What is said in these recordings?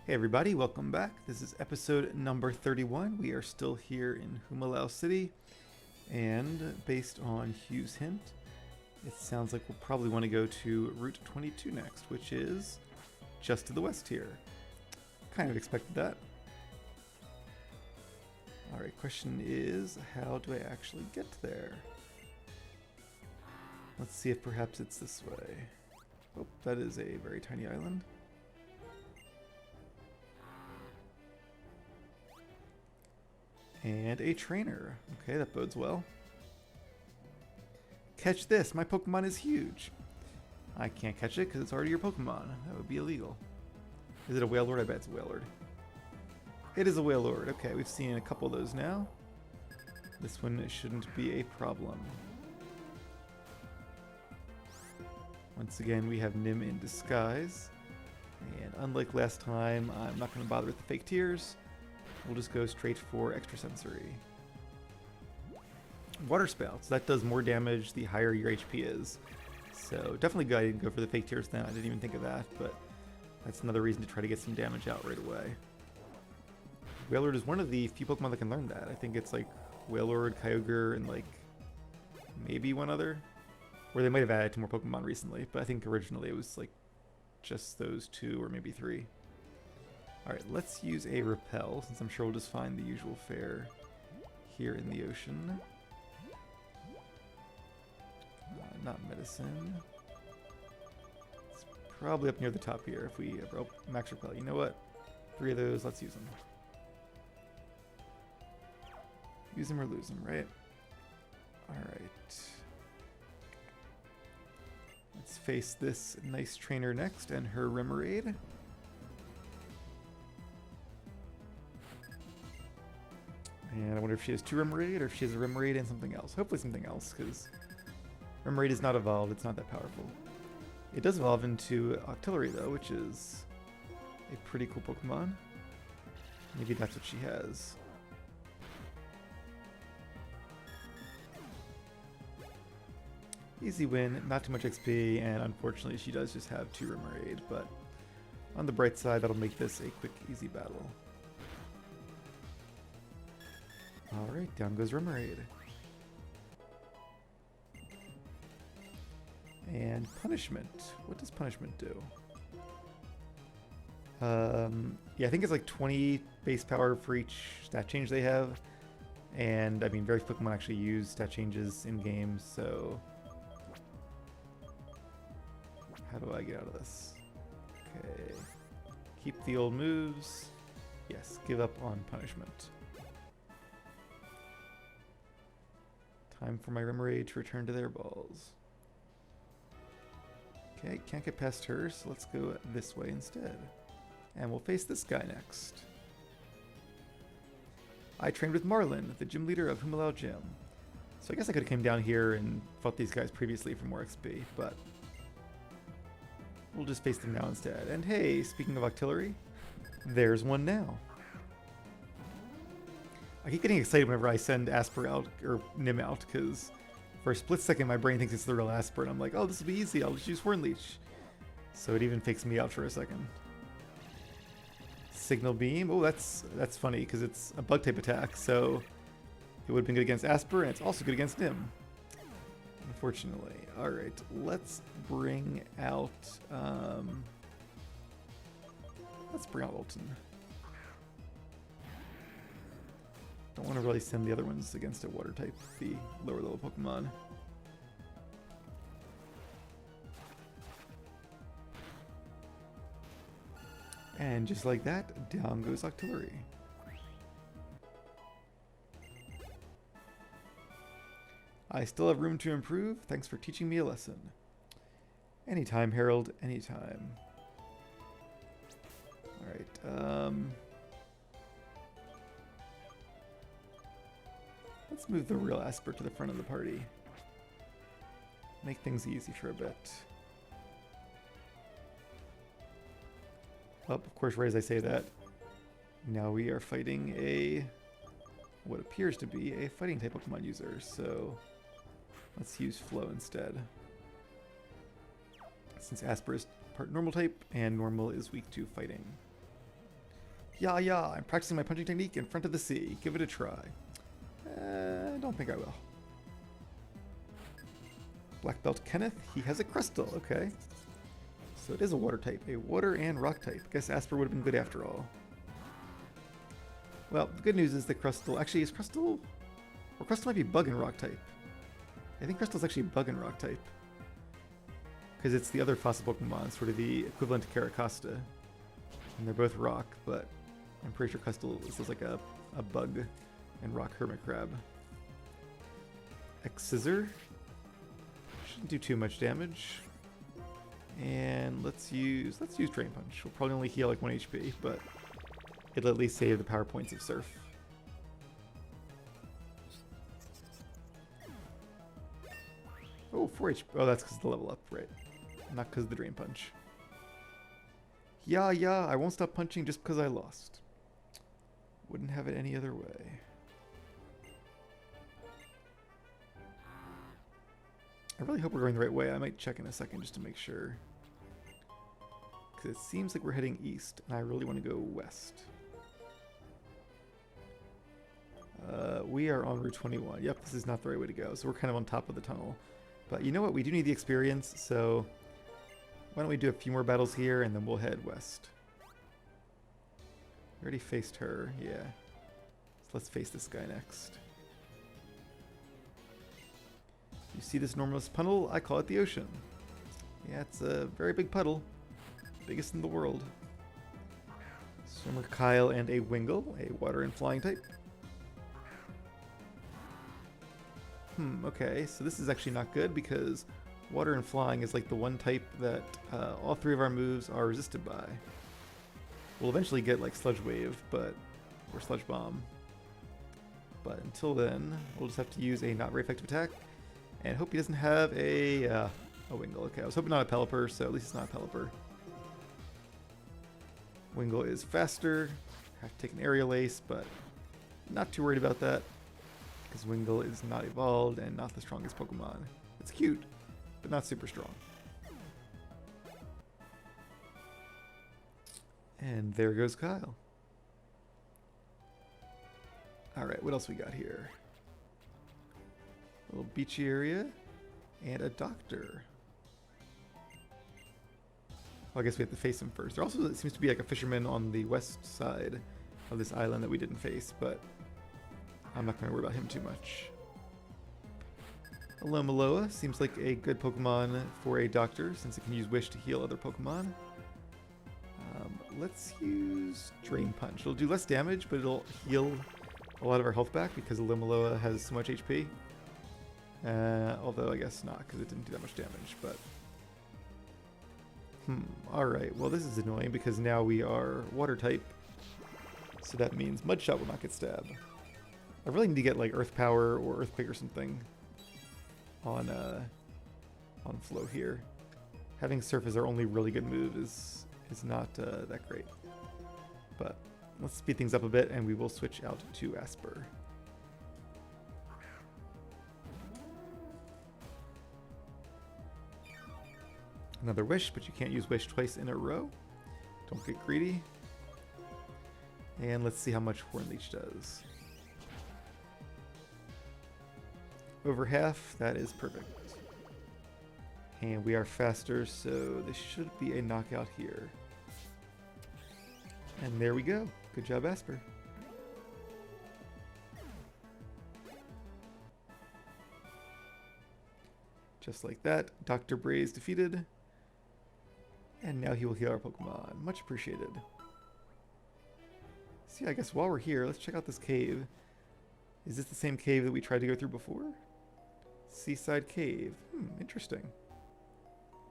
Hey everybody, welcome back. This is episode number 31. We are still here in Humalau City, and based on Hugh's hint, it sounds like we'll probably want to go to Route 22 next, which is just to the west here. Kind of expected that. Alright, question is, how do I actually get there? Let's see if perhaps it's this way. Oh, that is a very tiny island. And a trainer. Okay, that bodes well. Catch this, my Pokemon is huge. I can't catch it because it's already your Pokemon. That would be illegal. Is it a Wailord? I bet it's a Wailord. It is a Wailord. Okay, we've seen a couple of those now. This one shouldn't be a problem. Once again, we have Nim in disguise. And unlike last time, I'm not going to bother with the fake tears. We'll just go straight for extrasensory. Water spouts. That does more damage the higher your HP is. So definitely good I didn't go for the fake tears then. I didn't even think of that, but that's another reason to try to get some damage out right away. Wailord is one of the few Pokemon that can learn that. I think it's like Wailord, Kyogre, and like maybe one other. Or they might have added 2 more Pokemon recently, but I think originally it was like just those 2 or maybe 3. Alright, let's use a repel, since I'm sure we'll just find the usual fare here in the ocean. Not medicine. It's probably up near the top here if we... Oh, max repel. You know what? 3 of those, let's use them. Use them or lose them, right? Alright. Let's face this nice trainer next and her Remoraid. And I wonder if she has 2 Remoraid or if she has a Remoraid and something else. Hopefully something else, because Remoraid is not evolved. It's not that powerful. It does evolve into Octillery, though, which is a pretty cool Pokemon. Maybe that's what she has. Easy win, not too much XP, and unfortunately she does just have 2 Remoraid, but on the bright side, that'll make this a quick, easy battle. Alright, down goes Remoraid. And Punishment. What does Punishment do? Yeah, I think it's like 20 base power for each stat change they have. And, I mean, very few Pokemon actually use stat changes in games, so... How do I get out of this? Okay. Keep the old moves. Yes, give up on Punishment. Time for my Remoraid to return to their balls. Okay, can't get past her, so let's go this way instead. And we'll face this guy next. I trained with Marlin, the gym leader of Humalau Gym. So I guess I could have came down here and fought these guys previously for more XP, but we'll just face them now instead. And hey, speaking of Octillery, there's one now. I keep getting excited whenever I send Asper out, or Nim out, because for a split second my brain thinks it's the real Asper, and I'm like, oh, this will be easy, I'll just use Horn Leech. So it even fakes me out for a second. Signal Beam, oh, that's funny, because it's a Bug-type attack, so it would have been good against Asper, and it's also good against Nim. Unfortunately. Alright, let's bring out, Alton. Don't want to really send the other ones against a water type, the lower level Pokemon. And just like that, down goes Octillery. I still have room to improve. Thanks for teaching me a lesson. Anytime, Harold, anytime. Alright, let's move the real Asper to the front of the party. Make things easy for a bit. Oh, of course, right as I say that, now we are fighting a... what appears to be a fighting type Pokemon user, so let's use Flow instead. Since Asper is part normal type, and normal is weak to fighting. Yeah, yeah, I'm practicing my punching technique in front of the sea. Give it a try. I don't think I will. Black Belt Kenneth, he has a crystal, okay. So it is a water type, a water and rock type. Guess Asper would have been good after all. Well, the good news is the crystal, actually is crystal, or crystal might be bug and rock type. I think crystal's actually bug and rock type. Because it's the other fossil Pokemon, sort of the equivalent to Caracosta. And they're both rock, but I'm pretty sure crystal is like a bug and rock hermit crab. X-Scissor. Shouldn't do too much damage. And let's use Drain Punch. We'll probably only heal like 1 HP, but it'll at least save the power points of Surf. Oh, 4 HP. Oh, that's because of the level up, right? Not because of the Drain Punch. Yeah, I won't stop punching just because I lost. Wouldn't have it any other way. I really hope we're going the right way. I might check in a second just to make sure. Because it seems like we're heading east, and I really want to go west. We are on Route 21. Yep, this is not the right way to go. So we're kind of on top of the tunnel. But you know what? We do need the experience, so why don't we do a few more battles here, and then we'll head west. We already faced her, yeah. So let's face this guy next. You see this enormous puddle? I call it the ocean. Yeah, it's a very big puddle. Biggest in the world. Swimmer Kyle and a Wingull, a water and flying type. Okay, so this is actually not good because water and flying is like the one type that all 3 of our moves are resisted by. We'll eventually get like Sludge Wave, or Sludge Bomb. But until then, we'll just have to use a not very effective attack. And hope he doesn't have a Wingull. Okay, I was hoping not a Pelipper, so at least it's not a Pelipper. Wingull is faster. Have to take an Aerial Ace, but not too worried about that. Because Wingull is not evolved and not the strongest Pokemon. It's cute, but not super strong. And there goes Kyle. Alright, what else we got here? A little beachy area. And a doctor. Well, I guess we have to face him first. There also seems to be like a fisherman on the west side of this island that we didn't face, but I'm not going to worry about him too much. Alomomola seems like a good Pokemon for a doctor, since it can use Wish to heal other Pokemon. Let's use Drain Punch. It'll do less damage, but it'll heal a lot of our health back because Alomomola has so much HP. Although I guess not, because it didn't do that much damage, but... Alright, well this is annoying because now we are Water type. So that means Mudshot will not get stabbed. I really need to get like Earth Power or Earthquake or something on Flow here. Having Surf as our only really good move is not that great. But let's speed things up a bit and we will switch out to Asper. Another Wish, but you can't use Wish twice in a row. Don't get greedy. And let's see how much Horn Leech does. Over half, that is perfect. And we are faster, so this should be a knockout here. And there we go. Good job, Asper. Just like that, Dr. Bray is defeated. And now he will heal our Pokemon. Much appreciated. See, I guess while we're here, let's check out this cave. Is this the same cave that we tried to go through before? Seaside Cave. Interesting.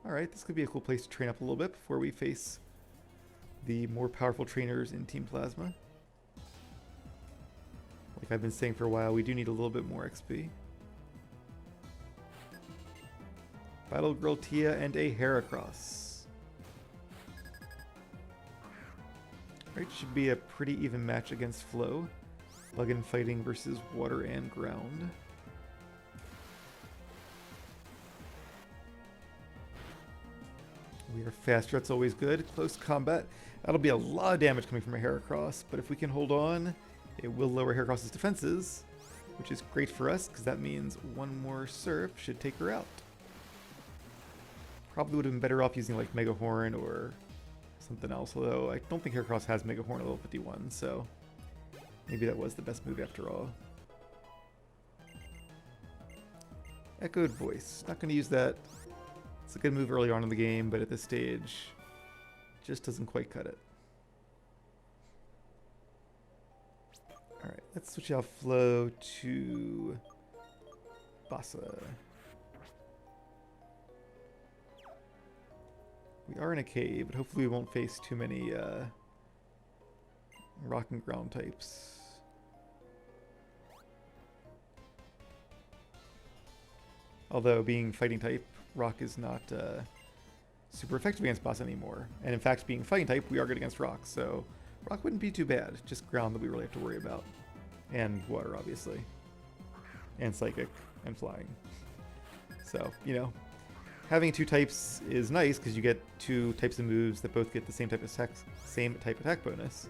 Alright, this could be a cool place to train up a little bit before we face the more powerful trainers in Team Plasma. Like I've been saying for a while, we do need a little bit more XP. Battle Girl Tia and a Heracross. Right, should be a pretty even match against Flo. Bug and fighting versus water and ground. We are faster, that's always good. Close combat. That'll be a lot of damage coming from a Heracross, but if we can hold on, it will lower Heracross's defenses, which is great for us, because that means one more Surf should take her out. Probably would have been better off using like Mega Horn or something else, although I don't think Heracross has Mega Horn at level 51, so maybe that was the best move after all. Echoed Voice. Not going to use that. It's a good move early on in the game, but at this stage, just doesn't quite cut it. Alright, let's switch out Flow to Bassa. We are in a cave, but hopefully we won't face too many rock and ground types. Although being fighting type, rock is not super effective against boss anymore. And in fact, being fighting type, we are good against rock, so rock wouldn't be too bad. Just ground that we really have to worry about. And water, obviously. And psychic, and flying. So, you know, having two types is nice because you get two types of moves that both get the same type attack bonus.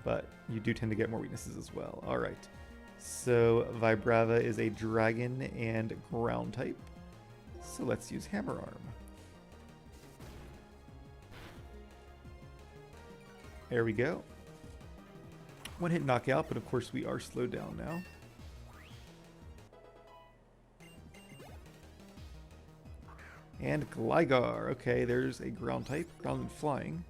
But you do tend to get more weaknesses as well. Alright. So Vibrava is a dragon and ground type. So let's use Hammer Arm. There we go. One hit knockout, but of course we are slowed down now. And Gligar. Okay, there's a ground type, ground and flying.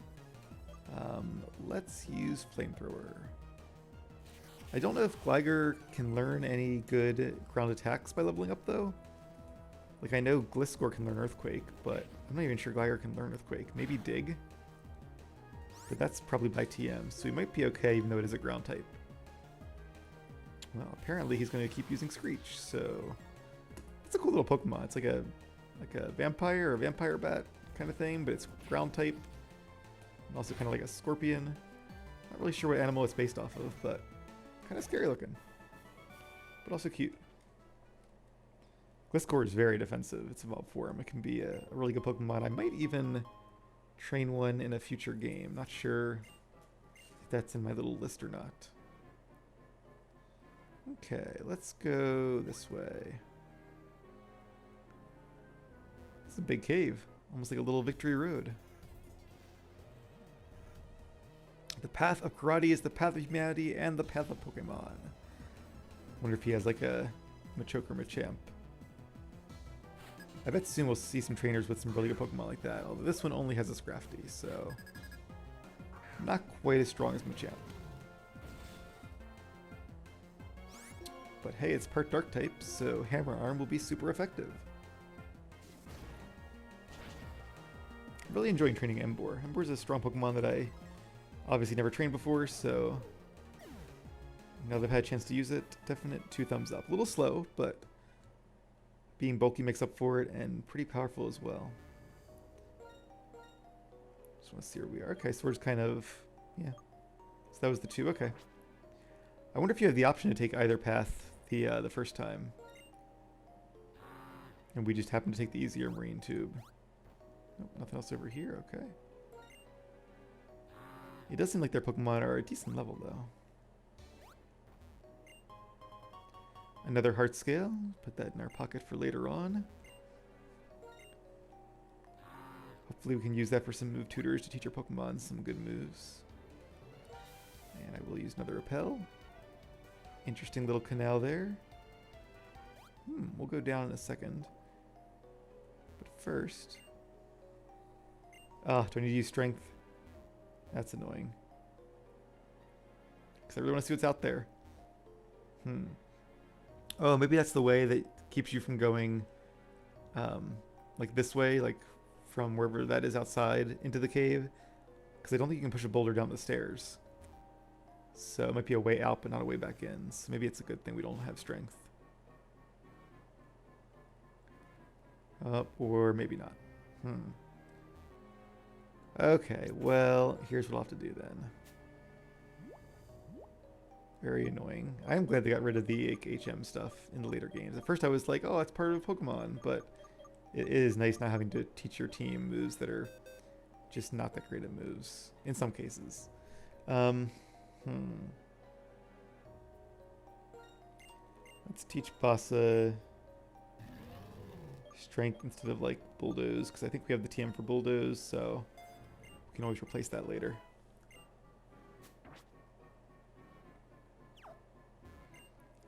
Let's use Flamethrower. I don't know if Gligar can learn any good ground attacks by leveling up, though. Like, I know Gliscor can learn Earthquake, but I'm not even sure Gligar can learn Earthquake. Maybe Dig? But that's probably by TM, so he might be okay even though it is a ground type. Well, apparently he's going to keep using Screech, so... It's a cool little Pokemon. It's like a vampire or a vampire bat kind of thing, but it's ground type. And also kind of like a scorpion. Not really sure what animal it's based off of, but kind of scary looking. But also cute. Gliscor is very defensive. It's evolved form. It can be a really good Pokemon. I might even train one in a future game. Not sure if that's in my little list or not. Okay, let's go this way. It's a big cave. Almost like a little victory road. The path of karate is the path of humanity and the path of Pokemon. Wonder if he has like a Machoke or Machamp. I bet soon we'll see some trainers with some really good Pokemon like that. Although this one only has a Scrafty, so not quite as strong as Machamp. But hey, it's part Dark type, so Hammer Arm will be super effective. I'm really enjoying training Emboar. Emboar is a strong Pokemon that I obviously never trained before, so now that I've had a chance to use it, definite 2 thumbs up. A little slow, but being bulky makes up for it, and pretty powerful as well. Just want to see where we are. Okay, so we're just kind of, yeah. So that was the 2, okay. I wonder if you have the option to take either path the first time. And we just happen to take the easier Marine Tube. Nope, nothing else over here, okay. It does seem like their Pokemon are a decent level, though. Another Heart Scale. Put that in our pocket for later on. Hopefully we can use that for some move tutors to teach our Pokemon some good moves. And I will use another Repel. Interesting little canal there. We'll go down in a second. But first... Ah, do I need to use Strength? That's annoying. Because I really want to see what's out there. Oh, maybe that's the way that keeps you from going like this way, like from wherever that is outside into the cave. Because I don't think you can push a boulder down the stairs. So it might be a way out, but not a way back in. So maybe it's a good thing we don't have Strength. Or maybe not. Okay, well, here's what I'll have to do then. Very annoying. I'm glad they got rid of the HM stuff in the later games. At first I was like, oh, it's part of Pokemon, but it is nice not having to teach your team moves that are just not that great at moves in some cases. Um, Let's teach Bassa strength instead of like bulldoze, because I think we have the TM for bulldoze, so we can always replace that later.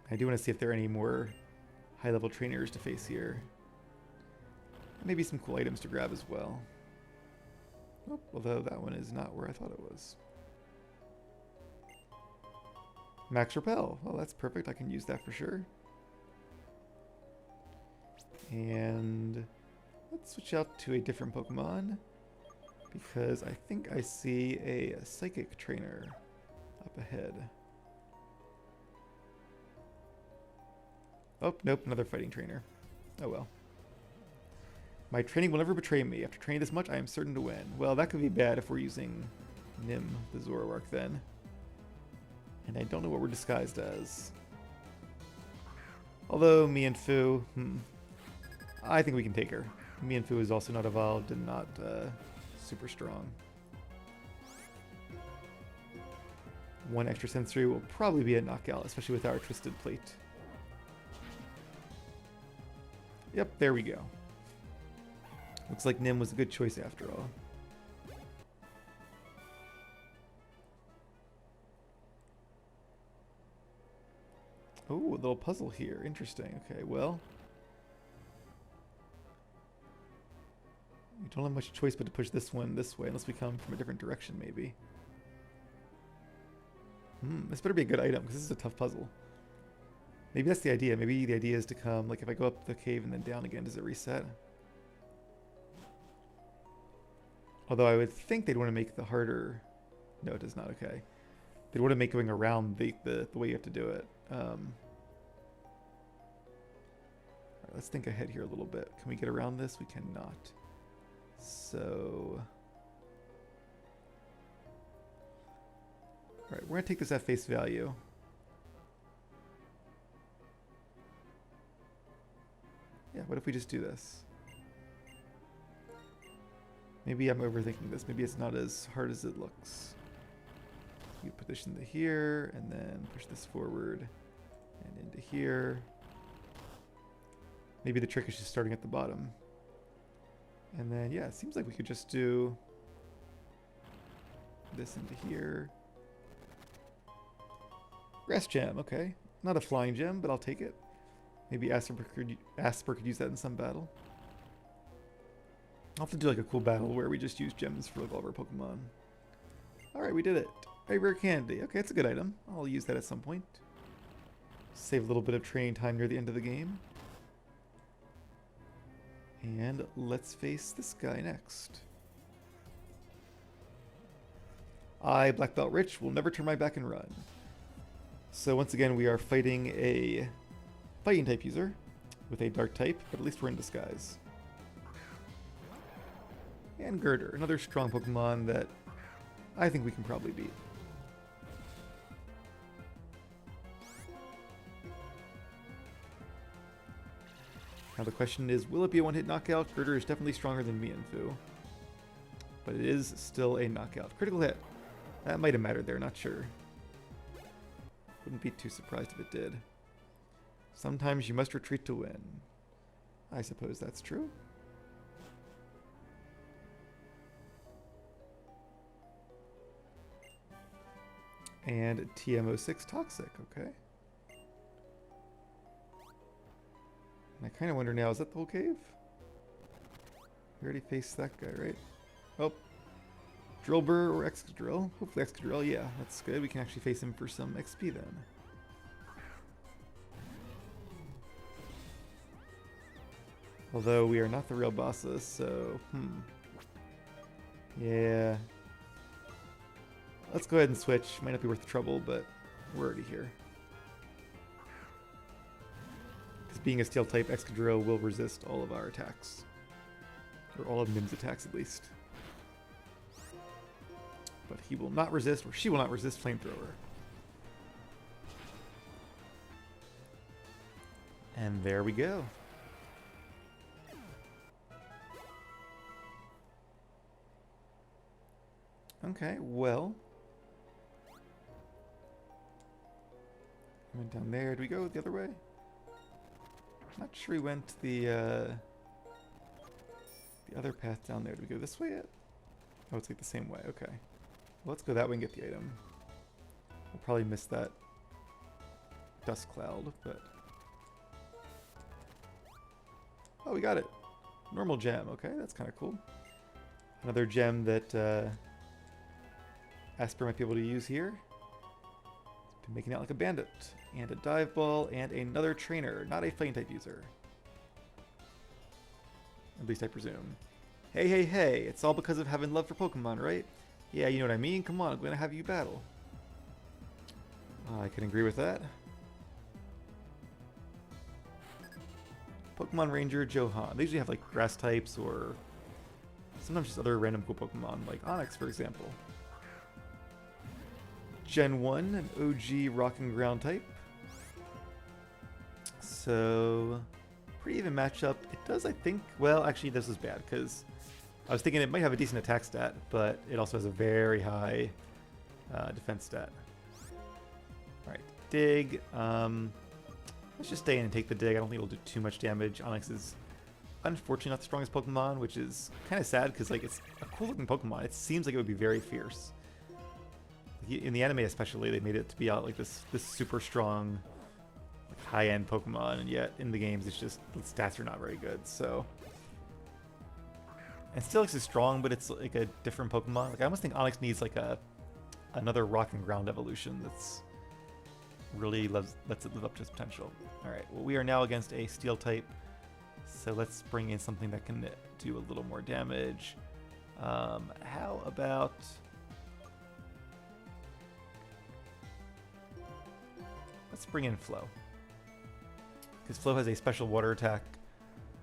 I do want to see if there are any more high-level trainers to face here. Maybe some cool items to grab as well. Oh, although that one is not where I thought it was. Max Repel. Well, that's perfect. I can use that for sure. And let's switch out to a different Pokemon, because I think I see a Psychic trainer up ahead. Oh, nope, another fighting trainer. Oh well. My training will never betray me. After training this much, I am certain to win. Well, that could be bad if we're using Nim, the Zoroark, then. And I don't know what we're disguised as. Although, Mienfoo, I think we can take her. Mienfoo is also not evolved and not super strong. One extra sensory will probably be a knockout, especially with our Twisted Plate. Yep, there we go. Looks like Nim was a good choice after all. Oh, a little puzzle here. Interesting. Okay, well. We don't have much choice but to push this one this way, unless we come from a different direction, maybe. This better be a good item, because this is a tough puzzle. Maybe that's the idea. Maybe the idea is to come, like if I go up the cave and then down again, does it reset? Although I would think they'd want to make the harder... No, it does not. Okay. They'd want to make going around the way you have to do it. All right, let's think ahead here a little bit. Can we get around this? We cannot. So... Alright, we're going to take this at face value. Yeah, what if we just do this? Maybe I'm overthinking this. Maybe it's not as hard as it looks. You put this into here, and then push this forward and into here. Maybe the trick is just starting at the bottom. And then, yeah, it seems like we could just do this into here. Grass Gem, okay. Not a flying gem, but I'll take it. Maybe Asper could use that in some battle. I'll have to do like a cool battle where we just use gems for like all of our Pokemon. Alright, we did it. Very rare candy. Okay, it's a good item. I'll use that at some point. Save a little bit of training time near the end of the game. And let's face this guy next. I, Black Belt Rich, will never turn my back and run. So once again, we are fighting a fighting type user with a dark type, but at least we're in disguise. And Girder, another strong Pokemon that I think we can probably beat. Now the question is, will it be a one-hit knockout? Girder is definitely stronger than Mienfoo, but it is still a knockout. Critical hit. That might have mattered there, not sure. Wouldn't be too surprised if it did. Sometimes you must retreat to win. I suppose that's true. And TM06 Toxic, okay. And I kind of wonder now, is that the whole cave? We already faced that guy, right? Oh. Drillbur or Excadrill? Hopefully Excadrill, yeah, that's good. We can actually face him for some XP then. Although we are not the real bosses, so, yeah. Let's go ahead and switch. Might not be worth the trouble, but we're already here. Because being a steel type, Excadrill will resist all of our attacks. Or all of Nim's attacks, at least. But he will not resist, or she will not resist Flamethrower. And there we go. Okay, well. Went down there. Do we go the other way? Not sure we went the other path down there. Do we go this way yet? Oh, it's like the same way. Okay. Well, let's go that way and get the item. We'll probably miss that dust cloud, but... Oh, we got it. Normal gem. Okay, that's kind of cool. Another gem that Asper might be able to use here. Been making out like a bandit. And a dive ball and another trainer, not a fighting type user. At least I presume. Hey, hey, hey, it's all because of having love for Pokemon, right? Yeah, you know what I mean? Come on, I'm gonna have you battle. I can agree with that. Pokemon Ranger Johan. They usually have like grass types or sometimes just other random cool Pokemon, like Onix, for example. Gen 1, an OG Rock and Ground type. So, pretty even matchup. It does, I think, well, actually this is bad, because I was thinking it might have a decent attack stat, but it also has a very high defense stat. Alright, dig. Let's just stay in and take the dig. I don't think it'll do too much damage. Onix is unfortunately not the strongest Pokemon, which is kind of sad, because like it's a cool looking Pokemon. It seems like it would be very fierce. In the anime especially, they made it to be out like this super strong, like, high-end Pokemon, and yet in the games it's just, the stats are not very good, so... And Steelix is strong, but it's like a different Pokemon. Like I almost think Onix needs like another Rock and Ground evolution that's really lets it live up to its potential. Alright, well we are now against a Steel type, so let's bring in something that can do a little more damage. How about... Let's bring in Flow. Because Flow has a special water attack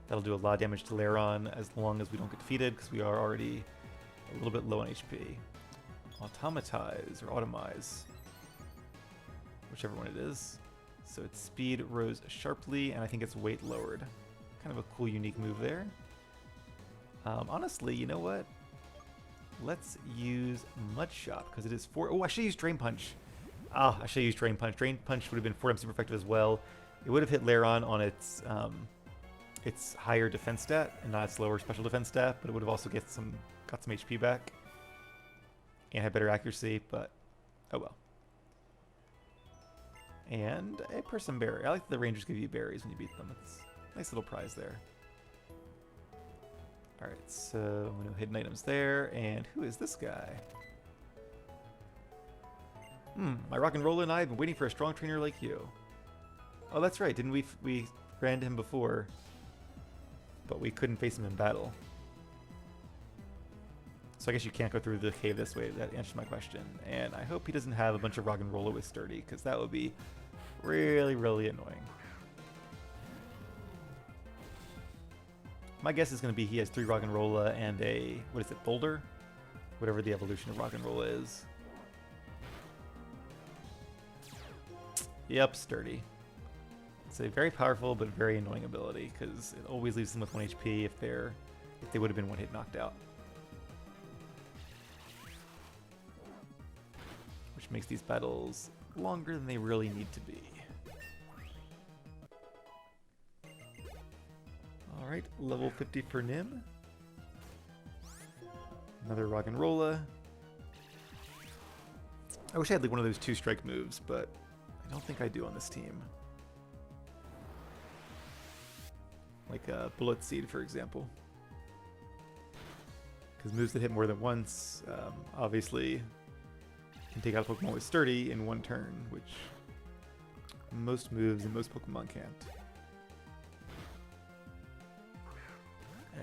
that'll do a lot of damage to Lairon as long as we don't get defeated, because we are already a little bit low on HP. Automatize or Automize, whichever one it is. So its speed rose sharply, and I think its weight lowered. Kind of a cool, unique move there. Honestly, you know what? Let's use Mud Shot, because it is 4... Oh, I should use Drain Punch. Ah, I should use Drain Punch. Drain Punch would have been 4 times super effective as well. It would have hit Lairon on its higher defense stat and not its lower special defense stat, but it would have also got some HP back and had better accuracy, but oh well. And a Person Berry. I like that the Rangers give you berries when you beat them. It's a nice little prize there. Alright, so no hidden items there, and who is this guy? My rock and roller and I have been waiting for a strong trainer like you. Oh, that's right. Didn't we ran to him before, but we couldn't face him in battle. So I guess you can't go through the cave this way. That answers my question. And I hope he doesn't have a bunch of rock and roller with Sturdy, because that would be really, really annoying. My guess is going to be he has 3 rock and roller and a, what is it, boulder? Whatever the evolution of rock and roller is. Yep, Sturdy. It's a very powerful but very annoying ability, because it always leaves them with 1 HP if they would have been 1-hit knocked out. Which makes these battles longer than they really need to be. Alright, level 50 for Nim. Another rock and rolla. I wish I had like one of those 2-strike moves, but I don't think I do on this team. Like a Bullet Seed, for example. Because moves that hit more than once, obviously, can take out a Pokemon with Sturdy in 1 turn, which most moves and most Pokemon can't.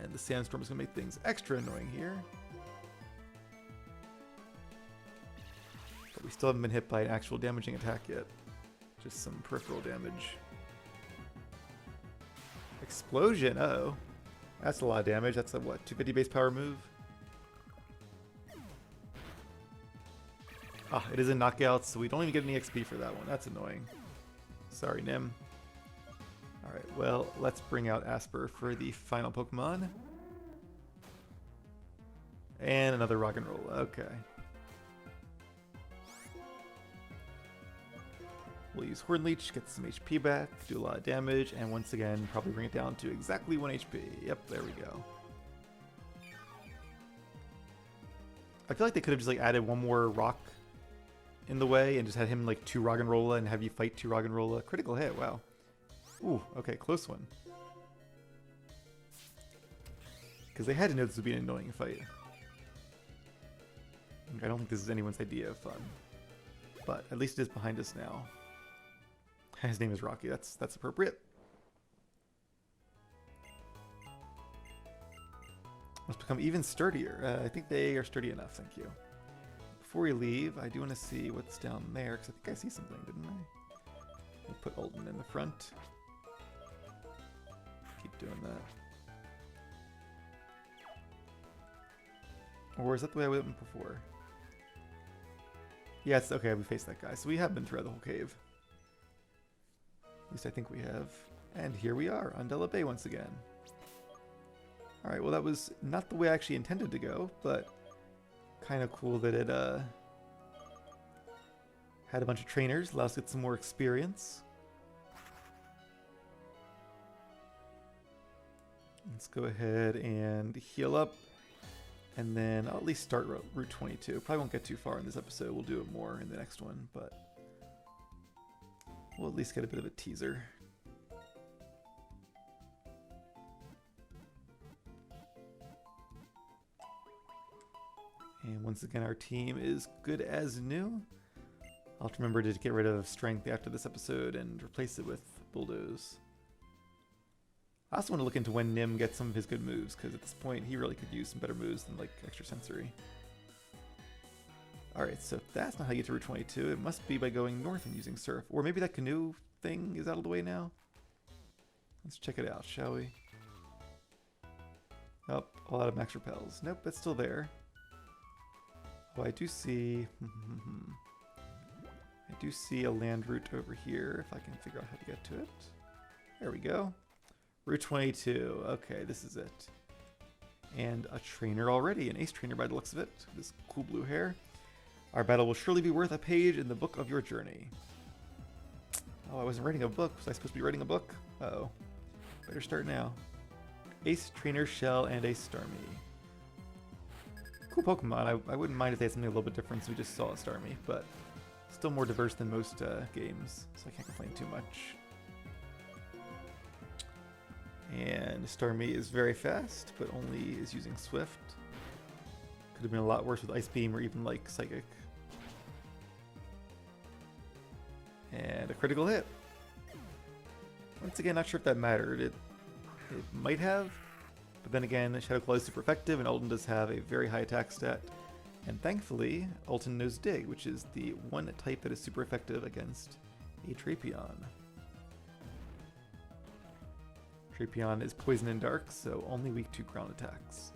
And the Sandstorm is going to make things extra annoying here. But we still haven't been hit by an actual damaging attack yet. Just some peripheral damage. Explosion, uh-oh. That's a lot of damage. That's a, what, 250 base power move? Ah, it is a knockout, so we don't even get any XP for that one. That's annoying. Sorry, Nim. Alright, well, let's bring out Asper for the final Pokemon. And another rock and roll. Okay. We'll use Horn Leech, get some HP back, do a lot of damage, and once again, probably bring it down to exactly 1 HP. Yep, there we go. I feel like they could have just like added one more rock in the way and just had him like 2 Roggenrola and have you fight 2 Roggenrola. Critical hit, wow. Ooh, okay, close one. Because they had to know this would be an annoying fight. I don't think this is anyone's idea of fun. But at least it is behind us now. His name is Rocky, that's appropriate. Must become even sturdier. I think they are sturdy enough, thank you. Before we leave, I do want to see what's down there, because I think I see something, didn't I? We'll put Alden in the front. Keep doing that. Or is that the way I went before? Yeah, it's okay, we faced that guy. So we have been throughout the whole cave. At least I think we have. And here we are, on Della Bay once again. Alright, well that was not the way I actually intended to go, but kind of cool that it had a bunch of trainers, allows us to get some more experience. Let's go ahead and heal up, and then I'll at least start Route 22. Probably won't get too far in this episode, we'll do it more in the next one, but we'll at least get a bit of a teaser. And once again, our team is good as new. I'll have to remember to get rid of Strength after this episode and replace it with Bulldoze. I also want to look into when Nim gets some of his good moves, because at this point he really could use some better moves than like Extra Sensory. Alright, so if that's not how you get to Route 22, it must be by going north and using Surf. Or maybe that canoe thing is out of the way now? Let's check it out, shall we? Oh, a lot of max repels. Nope, it's still there. Oh, I do see... I do see a land route over here, if I can figure out how to get to it. There we go. Route 22. Okay, this is it. And a trainer already, an ace trainer by the looks of it. This cool blue hair. Our battle will surely be worth a page in the book of your journey. Oh, I wasn't writing a book. Was I supposed to be writing a book? Uh-oh. Better start now. Ace Trainer Shell and a Starmie. Cool Pokemon. I wouldn't mind if they had something a little bit different since we just saw a Starmie, but still more diverse than most games, so I can't complain too much. And Starmie is very fast, but only is using Swift. Could have been a lot worse with Ice Beam or even like Psychic. And a critical hit. Once again, not sure if that mattered. It might have, but then again, Shadow Claw is super effective, and Alden does have a very high attack stat. And thankfully, Alton knows Dig, which is the one type that is super effective against a Trapeon. Trapeon is poison and dark, so only weak to ground attacks.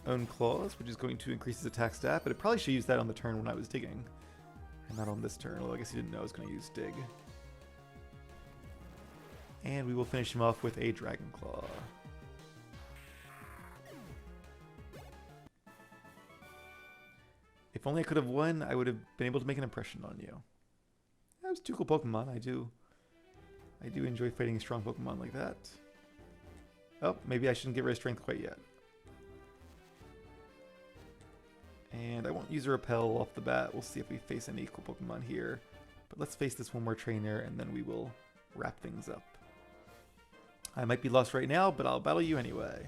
Own Claws, which is going to increase his attack stat, but it probably should use that on the turn when I was digging. And not on this turn, although I guess he didn't know I was going to use Dig. And we will finish him off with a Dragon Claw. If only I could have won, I would have been able to make an impression on you. That was 2 cool Pokemon. I do enjoy fighting strong Pokemon like that. Oh, maybe I shouldn't get rid of Strength quite yet. And I won't use a Repel off the bat. We'll see if we face any cool Pokemon here. But let's face this one more trainer, and then we will wrap things up. I might be lost right now, but I'll battle you anyway.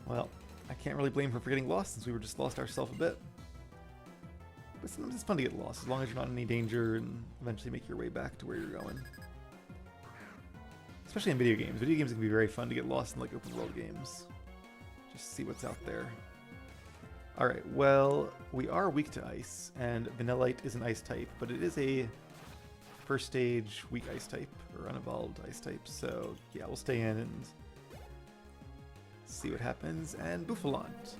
Well, I can't really blame her for getting lost since we were just lost ourselves a bit. But sometimes it's fun to get lost, as long as you're not in any danger and eventually make your way back to where you're going. Especially in video games. Video games can be very fun to get lost in like open world games. Just see what's out there. Alright, well, we are weak to ice, and Vanillite is an ice type, but it is a first stage weak ice type, or unevolved ice type, so yeah, we'll stay in and see what happens. And Bouffalant,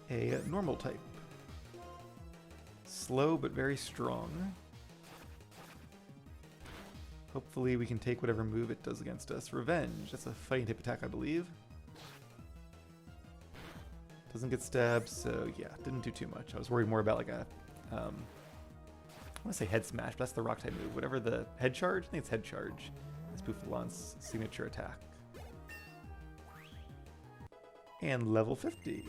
a normal type. Slow but very strong. Hopefully we can take whatever move it does against us. Revenge, that's a fighting type attack, I believe. Doesn't get stabbed, so yeah, didn't do too much. I was worried more about like a want to say head smash, but that's the rock type move. Whatever the head charge, I think it's head charge. It's Bouffalant's signature attack. And level 50.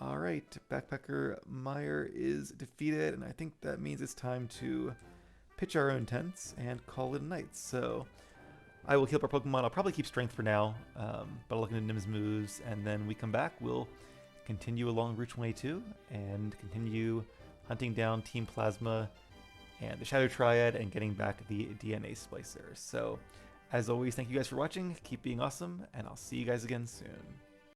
Alright, Backpacker Meyer is defeated, and I think that means it's time to pitch our own tents and call it a night. So I will heal our Pokemon. I'll probably keep Strength for now, but I'll look into Nim's moves, and then we come back. We'll continue along Route 22 and continue hunting down Team Plasma and the Shadow Triad and getting back the DNA Splicer. So as always, thank you guys for watching. Keep being awesome, and I'll see you guys again soon.